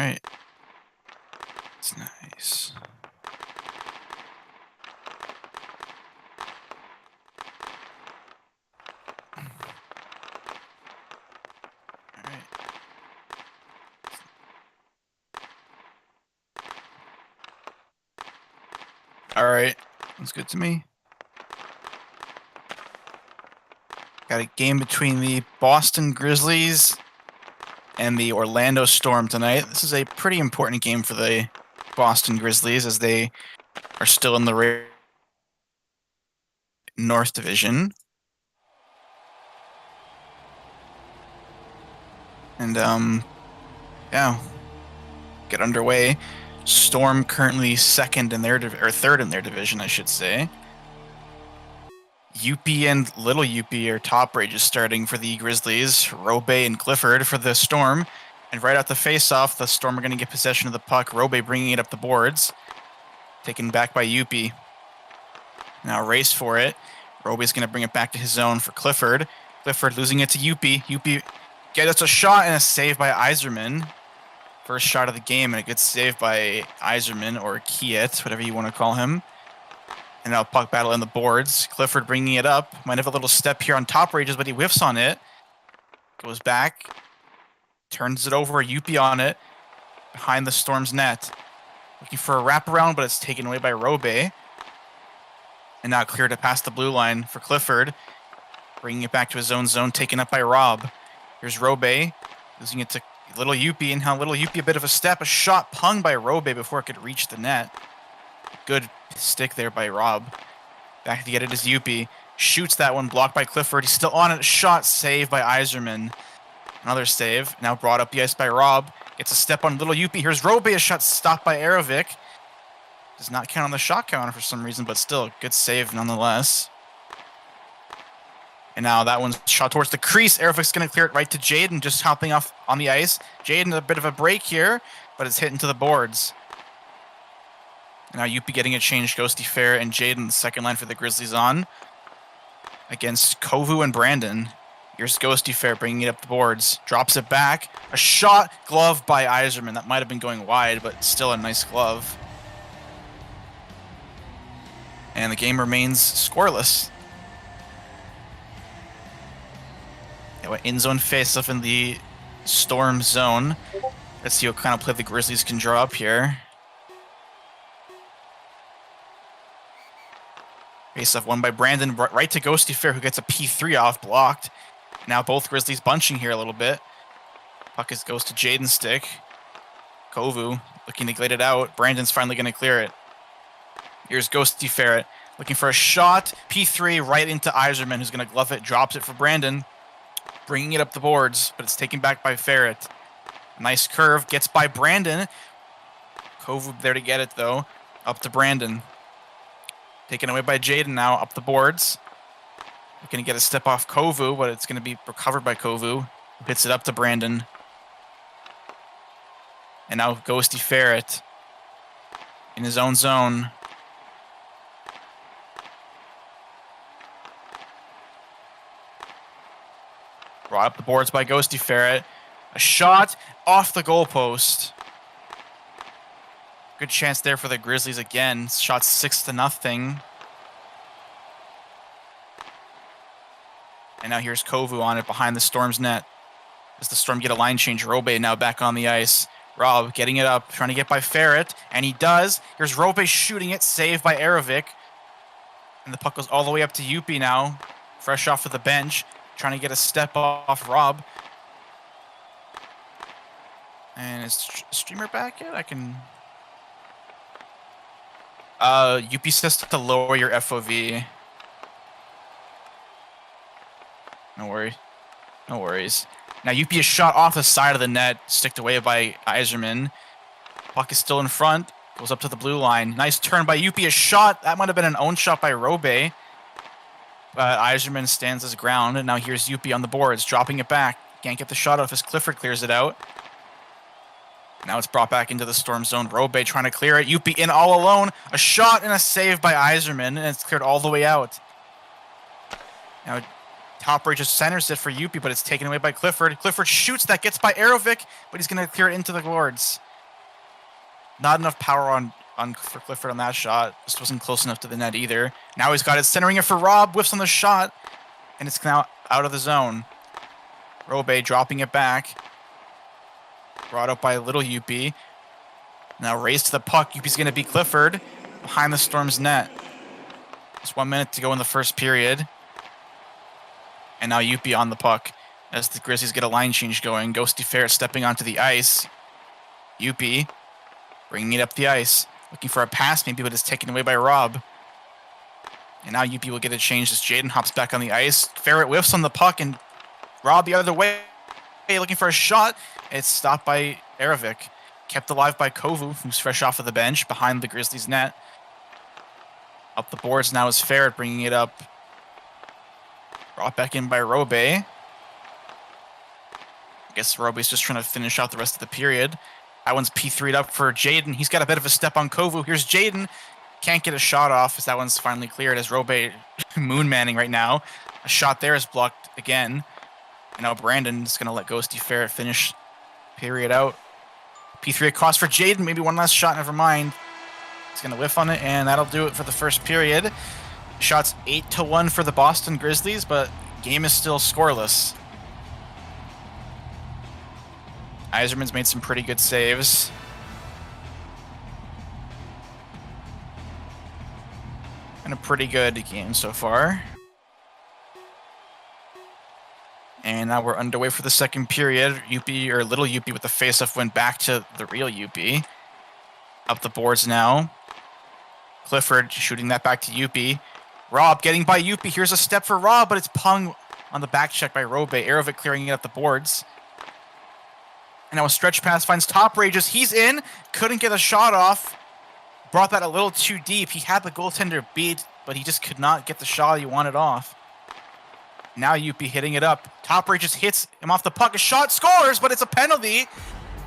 Alright. It's nice. Alright. Alright. That's good to me. Got a game between the Boston Grizzlies and the Orlando Storm tonight. This is a pretty important game for the Boston Grizzlies as they are still in the North Division. And, yeah, get underway. Storm currently second in their or third in their division, I should say. Youppi and Little Youppi are top rages starting for the Grizzlies. Robe and Clifford for the Storm. And right out the face-off, the Storm are going to get possession of the puck. Robe bringing it up the boards. Taken back by Youppi. Now race for it. Robe's going to bring it back to his zone for Clifford. Clifford losing it to Youppi. Youppi gets a shot and a save by Yzerman. First shot of the game, and it gets saved by Yzerman, or Kiet, whatever you want to call him. And now puck battle in the boards. Clifford bringing it up. Might have a little step here on top rages, but he whiffs on it. Goes back. Turns it over. Youppi on it. Behind the Storm's net. Looking for a wraparound, but it's taken away by Robe. And now clear to pass the blue line for Clifford. Bringing it back to his own zone, taken up by Rob. Here's Robe. Losing it to Little Youppi, and how Little Youppi a bit of a step. A shot punged by Robe before it could reach the net. Good stick there by Rob. Back to get it is Youppi. Shoots that one, blocked by Clifford. He's still on it. Shot saved by Yzerman. Another save. Now brought up the ice by Rob. Gets a step on Little Youppi. Here's Robe. A shot stopped by Arovic. Does not count on the shot counter for some reason, but still, good save nonetheless. And now that one's shot towards the crease. Arovic's going to clear it right to Jaden, just hopping off on the ice. Jaden, a bit of a break here, but it's hit into the boards. And now Youppi getting it changed. Ghosty Fair and Jaden, the second line for the Grizzlies on. Against Kovu and Brandon. Here's Ghosty Fair bringing it up the boards. Drops it back. A shot, glove by Yzerman. That might have been going wide, but still a nice glove. And the game remains scoreless. In-zone face-off in the Storm zone. Let's see what kind of play the Grizzlies can draw up here. Face-off won by Brandon, right to Ghosty Fair, who gets a P3 off, blocked. Now both Grizzlies bunching here a little bit. Puck goes to Jaden's stick. Kovu looking to glide it out. Brandon's finally going to clear it. Here's Ghosty Fair looking for a shot. P3 right into Yzerman, who's going to glove it, drops it for Brandon. Bringing it up the boards, but it's taken back by Ferret. Nice curve, gets by Brandon. Kovu there to get it, though. Up to Brandon. Taken away by Jaden now, up the boards. Going to get a step off Kovu, but it's going to be recovered by Kovu. Hits it up to Brandon. And now Ghosty Ferret in his own zone. Brought up the boards by Ghosty Ferret. A shot off the goalpost. Good chance there for the Grizzlies again. Shot 6-0. And now here's Kovu on it behind the Storm's net. As the Storm get a line change, Robe now back on the ice. Rob getting it up, trying to get by Ferret, and he does. Here's Robe shooting it, saved by Arovic. And the puck goes all the way up to Youppi now, fresh off of the bench. Trying to get a step off Rob. And is streamer back yet? I can... Youppi says to lower your FOV. No worries. No worries. Now Youppi is shot off the side of the net, sticked away by Yzerman. Puck is still in front. Goes up to the blue line. Nice turn by Youppi. A shot. That might have been an own shot by Robe. But Yzerman stands his ground, and now here's Youppi on the boards, dropping it back. Can't get the shot off as Clifford clears it out. Now it's brought back into the Storm zone. Robe trying to clear it. Youppi in all alone. A shot and a save by Yzerman, and it's cleared all the way out. Now top rage just centers it for Youppi, but it's taken away by Clifford. Clifford shoots, that gets by Arovic, but he's going to clear it into the boards. Not enough power for Clifford on that shot. Just wasn't close enough to the net either. Now he's got it, centering it for Rob. Whiffs on the shot, and it's now out of the zone. Robe dropping it back. Brought up by little Youppi. Now race to the puck. Youppi's going to beat Clifford behind the Storm's net. Just 1 minute to go in the first period. And now Youppi on the puck as the Grizzlies get a line change going. Ghosty Ferret stepping onto the ice. Youppi bringing it up the ice. Looking for a pass maybe, but it's taken away by Rob. And now Youppi will get a change as Jaden hops back on the ice. Ferret whiffs on the puck, and Rob the other way. Looking for a shot. It's stopped by Arovic. Kept alive by Kovu, who's fresh off of the bench behind the Grizzlies' net. Up the boards now is Ferret bringing it up. Brought back in by Robe. I guess Robe's just trying to finish out the rest of the period. That one's P3'd up for Jaden. He's got a bit of a step on Kovu. Here's Jaden. Can't get a shot off as that one's finally cleared as Robe moon manning right now. A shot there is blocked again. And now Brandon's going to let Ghosty Ferret finish period out. P3 across for Jaden. Maybe one last shot. Never mind. He's going to whiff on it, and that'll do it for the first period. Shots 8-1 for the Boston Grizzlies, but game is still scoreless. Yzerman's made some pretty good saves. And a pretty good game so far. And now we're underway for the second period. Youppi, or little Youppi with the faceoff, went back to the real Youppi. Up the boards now. Clifford shooting that back to Youppi. Rob getting by Youppi. Here's a step for Rob, but it's pung on the back check by Robe. Arovic clearing it up the boards. And now a stretch pass finds Top Rages. He's in. Couldn't get a shot off. Brought that a little too deep. He had the goaltender beat, but he just could not get the shot he wanted off. Now Youppi hitting it up. Top Rages hits him off the puck. A shot, scores, but it's a penalty.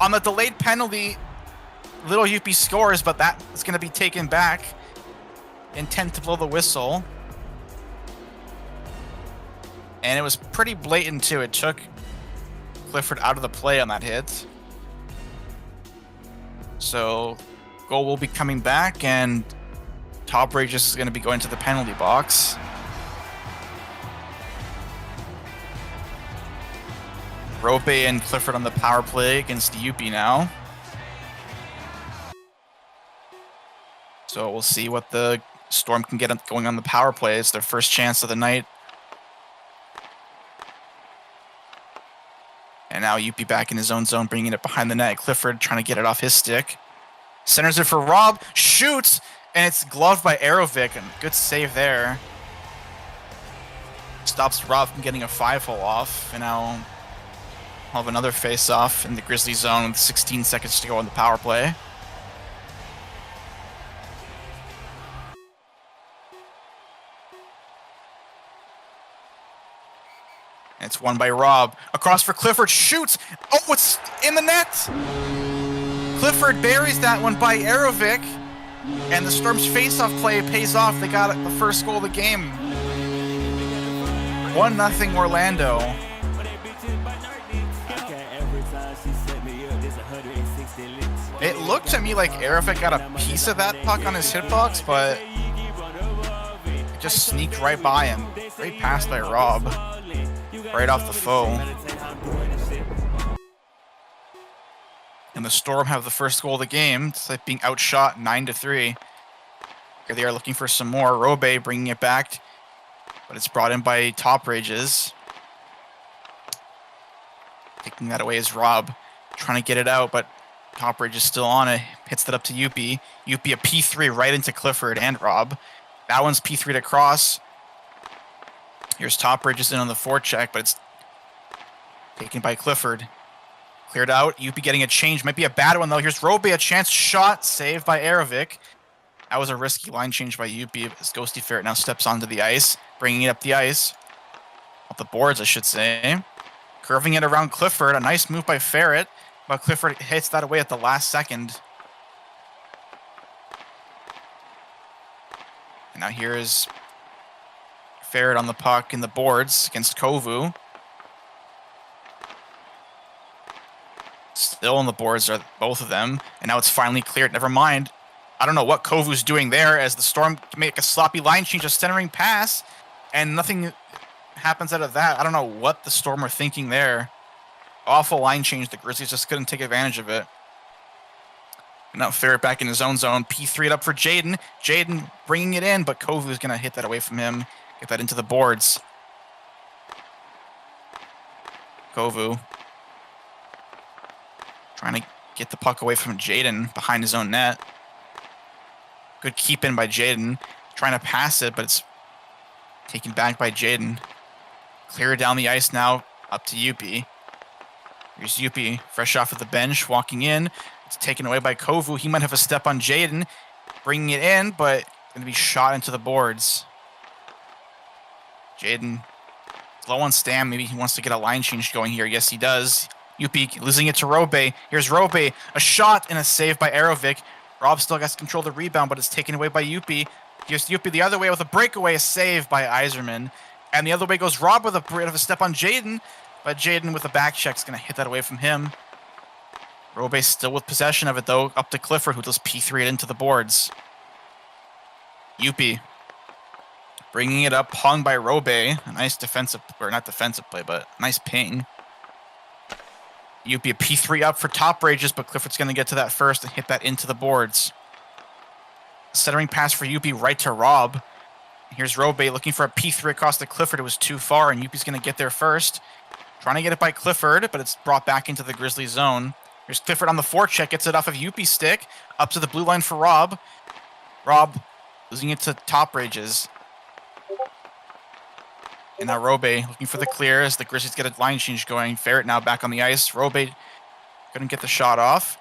On the delayed penalty, little Youppi scores, but that is going to be taken back. Intent to blow the whistle. And it was pretty blatant, too. It took Clifford out of the play on that hit. So, goal will be coming back, and Top Rages is going to be going to the penalty box. Rope and Clifford on the power play against Youppi now. So we'll see what the Storm can get going on the power play. It's their first chance of the night. And now Youppi back in his own zone, bringing it behind the net. Clifford trying to get it off his stick. Centers it for Rob. Shoots! And it's gloved by Arovic. And good save there. Stops Rob from getting a 5-hole off. And now we'll have another face-off in the Grizzly zone with 16 seconds to go on the power play. It's won by Rob. Across for Clifford. Shoots! Oh, it's in the net! Clifford buries that one by Arovic. And the Storm's face-off play pays off. They got the first goal of the game. 1-0 Orlando. It looked to me like Arovic got a piece of that puck on his hitbox, but it just sneaked right by him. Great pass by Rob. Right off the foe. And the Storm have the first goal of the game. It's like being outshot 9-3. Here they are looking for some more. Robe bringing it back, but it's brought in by Top Rages. Taking that away is Rob. Trying to get it out, but Top Rages is still on it. Hits that up to Youppi. Youppi a P3 right into Clifford and Rob. That one's P3'd across. Here's Top Rages in on the forecheck, but it's taken by Clifford. Cleared out. Youppi getting a change. Might be a bad one, though. Here's Robe, a chance shot. Saved by Arovic. That was a risky line change by Youppi as Ghosty Ferret now steps onto the ice. Bringing it up the ice. Up the boards, I should say. Curving it around Clifford. A nice move by Ferret. But Clifford hits that away at the last second. And now here's Ferret on the puck in the boards against Kovu. Still on the boards are both of them, and now it's finally cleared. Never mind. I don't know what Kovu's doing there as the Storm make a sloppy line change, a centering pass, and nothing happens out of that. I don't know what the Storm are thinking there. Awful line change. The Grizzlies just couldn't take advantage of it. And now Ferret back in his own zone. P3 it up for Jaden. Jaden bringing it in, but Kovu's going to hit that away from him. Get that into the boards. Kovu trying to get the puck away from Jaden behind his own net. Good keep in by Jaden. Trying to pass it, but it's taken back by Jaden. Clear down the ice now. Up to Youppi. Here's Youppi, fresh off of the bench, walking in. It's taken away by Kovu. He might have a step on Jaden, bringing it in, but going to be shot into the boards. Jaden low on stam. Maybe he wants to get a line change going here. Yes, he does. Youppi losing it to Robe. Here's Robe. A shot and a save by Aerovic. Rob still has control of the rebound, but it's taken away by Youppi. Here's Youppi the other way with a breakaway, a save by Iserman. And the other way goes Rob with a bit of a step on Jaden, but Jaden with a back check is going to hit that away from him. Robe still with possession of it, though, up to Clifford, who does P3 it into the boards. Youppi bringing it up, hung by Robe. A nice defensive, or not defensive play, but nice ping. Youppi a P3 up for top rages, but Clifford's going to get to that first and hit that into the boards. Centering pass for Youppi right to Rob. Here's Robe looking for a P3 across to Clifford. It was too far, and Youppi's going to get there first. Trying to get it by Clifford, but it's brought back into the Grizzly zone. Here's Clifford on the forecheck, gets it off of Youppi's stick, up to the blue line for Rob. Rob losing it to top rages. And now Robe looking for the clear as the Grizzlies get a line change going. Ferret now back on the ice. Robe couldn't get the shot off.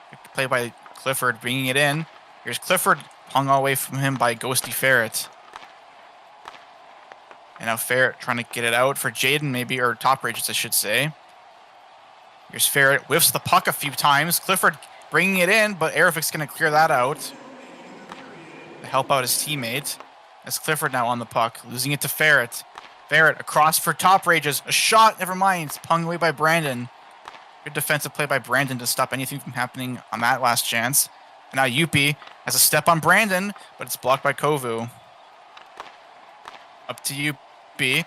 Good play by Clifford, bringing it in. Here's Clifford, hung away from him by Ghosty Ferret. And now Ferret trying to get it out for Jaden, maybe, or top rages, I should say. Here's Ferret, whiffs the puck a few times. Clifford bringing it in, but Aerovic's going to clear that out to help out his teammate. As Clifford now on the puck, losing it to Ferret. Ferret across for top rages. A shot, never mind. It's punged away by Brandon. Good defensive play by Brandon to stop anything from happening on that last chance. And now Youppi has a step on Brandon, but it's blocked by Kovu. Up to Youppi,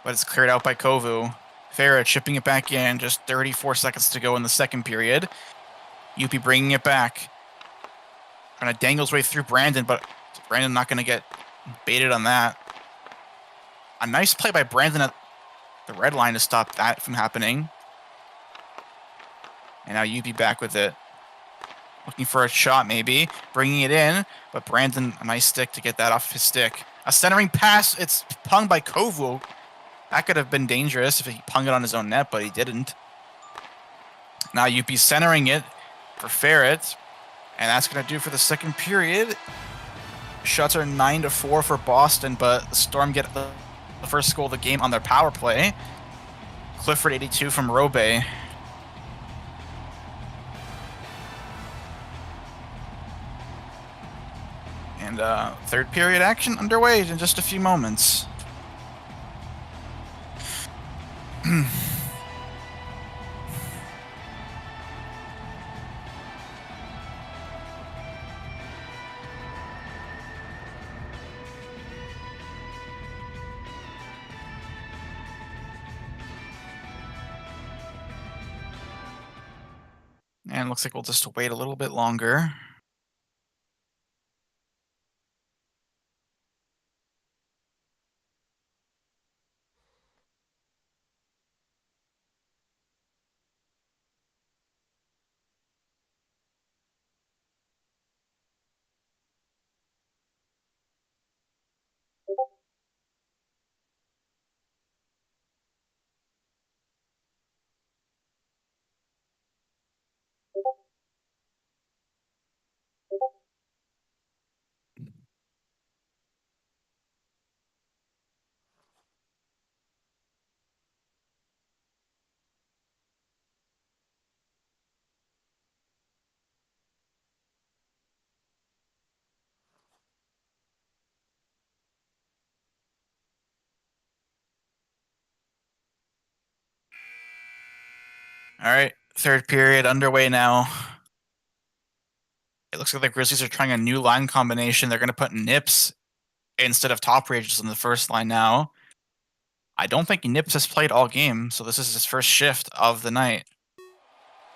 but it's cleared out by Kovu. Ferret chipping it back in. Just 34 seconds to go in the second period. Youppi bringing it back. Trying to dangle his way through Brandon, but Brandon not going to get baited on that. A nice play by Brandon at the red line to stop that from happening. And now Youppi back with it. Looking for a shot, maybe. Bringing it in, but Brandon, a nice stick to get that off his stick. A centering pass. It's punged by Kovu. That could have been dangerous if he punged it on his own net, but he didn't. Now Youppi centering it for Ferret. And that's going to do for the second period. Shots are 9-4 for Boston, but the Storm get the first goal of the game on their power play. Clifford 82 from Robe. And third period action underway in just a few moments. And looks like we'll just wait a little bit longer. All right, Third period underway now. It looks like the Grizzlies are trying a new line combination. They're going to put Nips instead of top rages in the first line now. I don't think Nips has played all game, so this is his first shift of the night.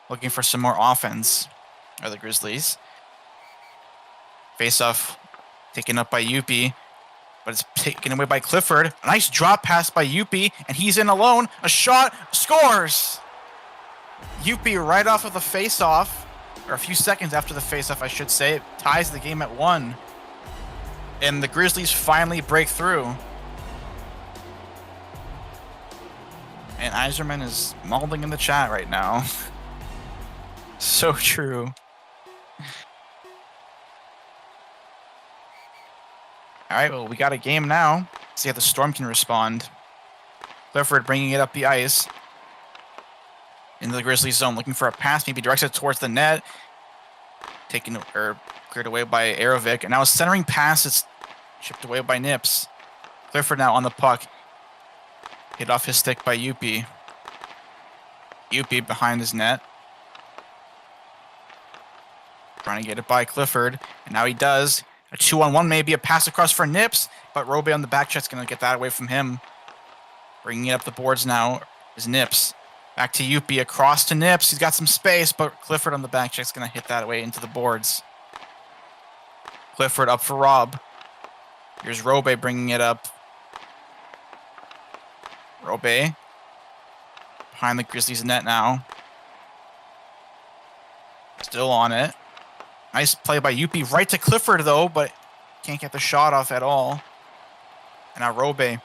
Looking for some more offense are the Grizzlies. Face-off taken up by Youppi, but it's taken away by Clifford. A nice drop pass by Youppi, and he's in alone. A shot, scores! Youppi right off of the face-off, or a few seconds after the face-off, I should say, ties the game at 1. And the Grizzlies finally break through. And Iserman is mauling in the chat right now. So true. Alright, well, we got a game now. See how the Storm can respond. Clifford bringing it up the ice. Into the Grizzlies zone, looking for a pass, maybe directs it towards the net. Taken, or cleared away by Arovic. And now a centering pass is chipped away by Nips. Clifford now on the puck. Hit off his stick by Youppi. Youppi behind his net. Trying to get it by Clifford. And now he does. A 2-on-1, maybe a pass across for Nips. But Robe on the back check's going to get that away from him. Bringing it up the boards now is Nips. Back to Youppi, across to Nips. He's got some space, but Clifford on the back check's going to hit that away into the boards. Clifford up for Rob. Here's Robe bringing it up. Robe behind the Grizzlies net now. Still on it. Nice play by Youppi. Right to Clifford, though, but can't get the shot off at all. And now Robe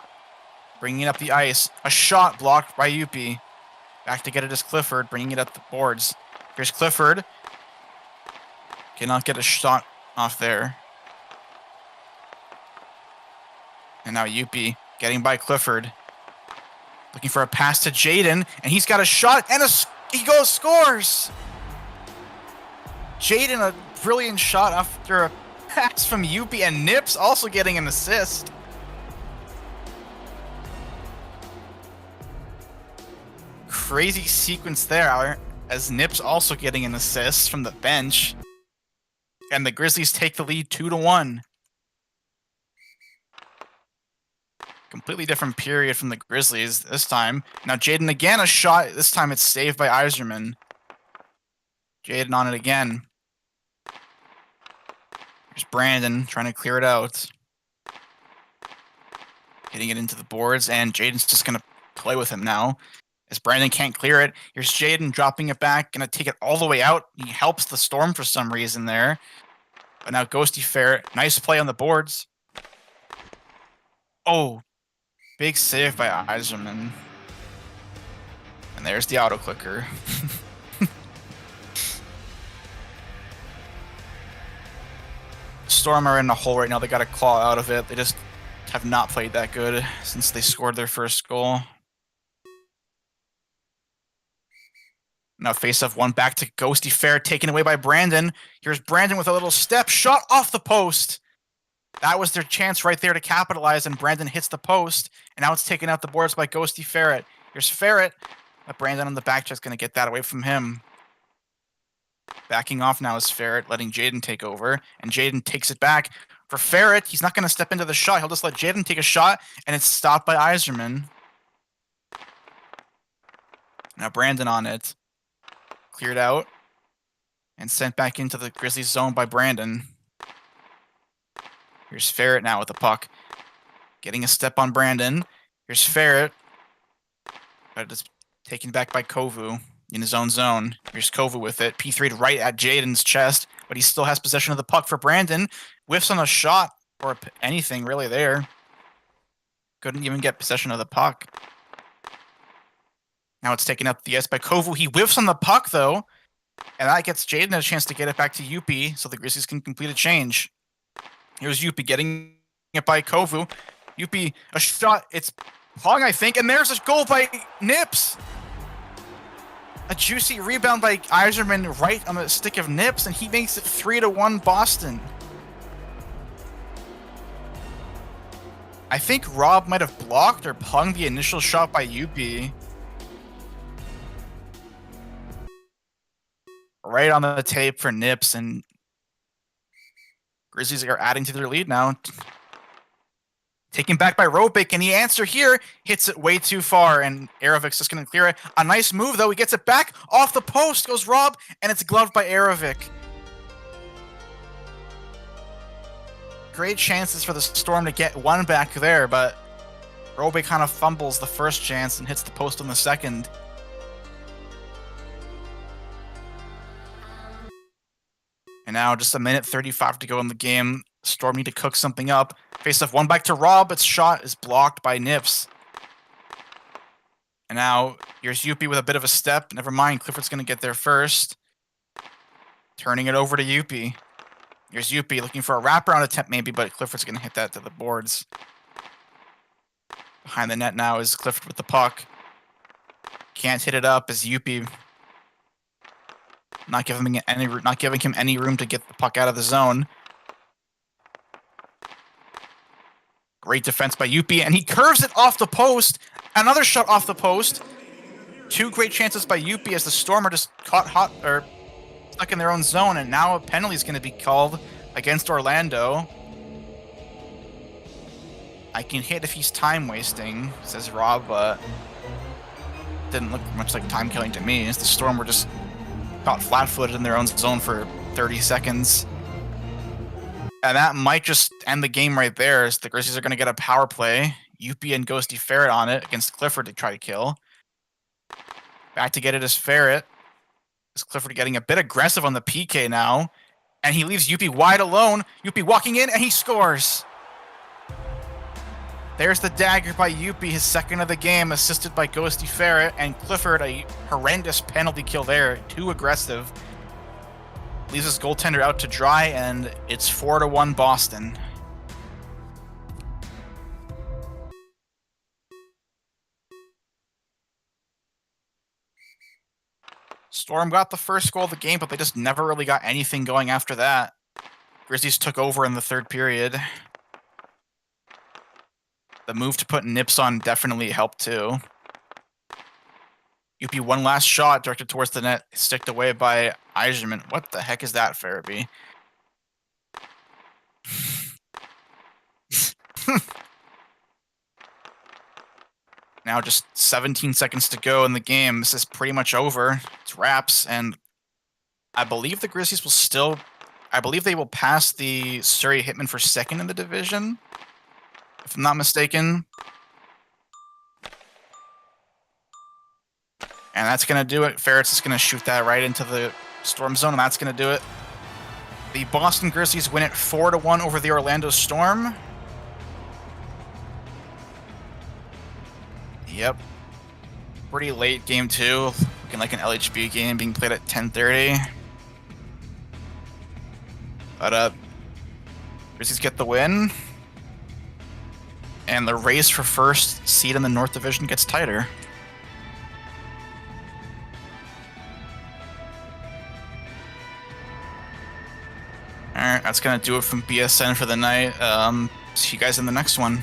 bringing it up the ice. A shot blocked by Youppi. Back to get it is Clifford, bringing it up the boards. Here's Clifford. Cannot get a shot off there. And now Youppi getting by Clifford. Looking for a pass to Jaden, and he's got a shot, and he goes, scores! Jaden, a brilliant shot after a pass from Youppi, and Nips also getting an assist. Crazy sequence there, as Nips also getting an assist from the bench. And the Grizzlies take the lead 2-1. Completely different period from the Grizzlies this time. Now Jaden again, a shot. This time it's saved by Iserman. Jaden on it again. Here's Brandon trying to clear it out. Hitting it into the boards, and Jaden's just going to play with him now. As Brandon can't clear it. Here's Jaden dropping it back, going to take it all the way out. He helps the Storm for some reason there. But now Ghosty Ferret, nice play on the boards. Oh, big save by Iserman. And there's the auto clicker. Storm are in a hole right now. They got to claw out of it. They just have not played that good since they scored their first goal. Now face-off one back to Ghosty Ferret, taken away by Brandon. Here's Brandon with a little step, shot off the post. That was their chance right there to capitalize, and Brandon hits the post. And now it's taken out the boards by Ghosty Ferret. Here's Ferret, but Brandon on the back check's going to get that away from him. Backing off now is Ferret, letting Jaden take over. And Jaden takes it back for Ferret. He's not going to step into the shot. He'll just let Jaden take a shot, and it's stopped by Iserman. Now Brandon on it. Cleared out and sent back into the Grizzlies zone by Brandon. Here's Ferret now with the puck. Getting a step on Brandon. Here's Ferret. But it's taken back by Kovu in his own zone. Here's Kovu with it. P3'd right at Jaden's chest, but he still has possession of the puck for Brandon. Whiffs on a shot or anything really there. Couldn't even get possession of the puck. Now it's taken up the ice by Kovu. He whiffs on the puck, though. And that gets Jaden a chance to get it back to Youppi so the Grizzlies can complete a change. Here's Youppi getting it by Kovu. Youppi, a shot. It's Hong, I think. And there's a goal by Nips. A juicy rebound by Iserman right on the stick of Nips. And he makes it 3-1 Boston. I think Rob might have blocked or punged the initial shot by Youppi. right on the tape for Nips, and Grizzlies are adding to their lead now. Taken back by Robe. Can he answer here? Hits it way too far, and Arovik's just going to clear it. A nice move, though. He gets it back off the post. Goes Rob, and it's gloved by Arovik. Great chances for the Storm to get one back there, but Robe kind of fumbles the first chance and hits the post on the second. And now just a minute 35 to go in the game. Storm need to cook something up. Face off one back to Rob. Its shot is blocked by Nips. And now here's Youppi with a bit of a step. Never mind, Clifford's going to get there first. Turning it over to Youppi. Here's Youppi looking for a wraparound attempt maybe, but Clifford's going to hit that to the boards. Behind the net now is Clifford with the puck. Can't hit it up as Youppi not giving him any room to get the puck out of the zone. Great defense by Youppi, and he curves it off the post. Another shot off the post. Two great chances by Youppi as the Storm are just caught stuck in their own zone, and now a penalty is going to be called against Orlando. I can hit if he's time wasting, says Rob, but didn't look much like time killing to me, as the Storm were just caught flat-footed in their own zone for 30 seconds. And that might just end the game right there, as the Grizzlies are going to get a power play. Youppi and Ghosty Ferret on it against Clifford to try to kill. Back to get it as Ferret. Is Clifford getting a bit aggressive on the PK now. And he leaves Youppi wide alone. Youppi walking in, and he scores. There's the dagger by Youppi, his second of the game, assisted by Ghosty Ferret. And Clifford, a horrendous penalty kill there. Too aggressive. Leaves his goaltender out to dry, and it's 4-1 Boston. Storm got the first goal of the game, but they just never really got anything going after that. Grizzlies took over in the third period. The move to put Nips on definitely helped too. Youppi, one last shot directed towards the net, sticked away by Eisenman. What the heck is that, Farabee? Now just 17 seconds to go in the game. This is pretty much over. It's wraps, and I believe the Grizzlies will still... I believe they will pass the Surrey Hitmen for second in the division, if I'm not mistaken. And that's going to do it. Ferret's is going to shoot that right into the Storm zone, and that's going to do it. The Boston Grizzlies win it 4-1 over the Orlando Storm. Yep. Pretty late game too. Looking like an LHB game being played at 10:30. But Grizzlies get the win. And the race for first seed in the North Division gets tighter. Alright, that's going to do it from BSN for the night. See you guys in the next one.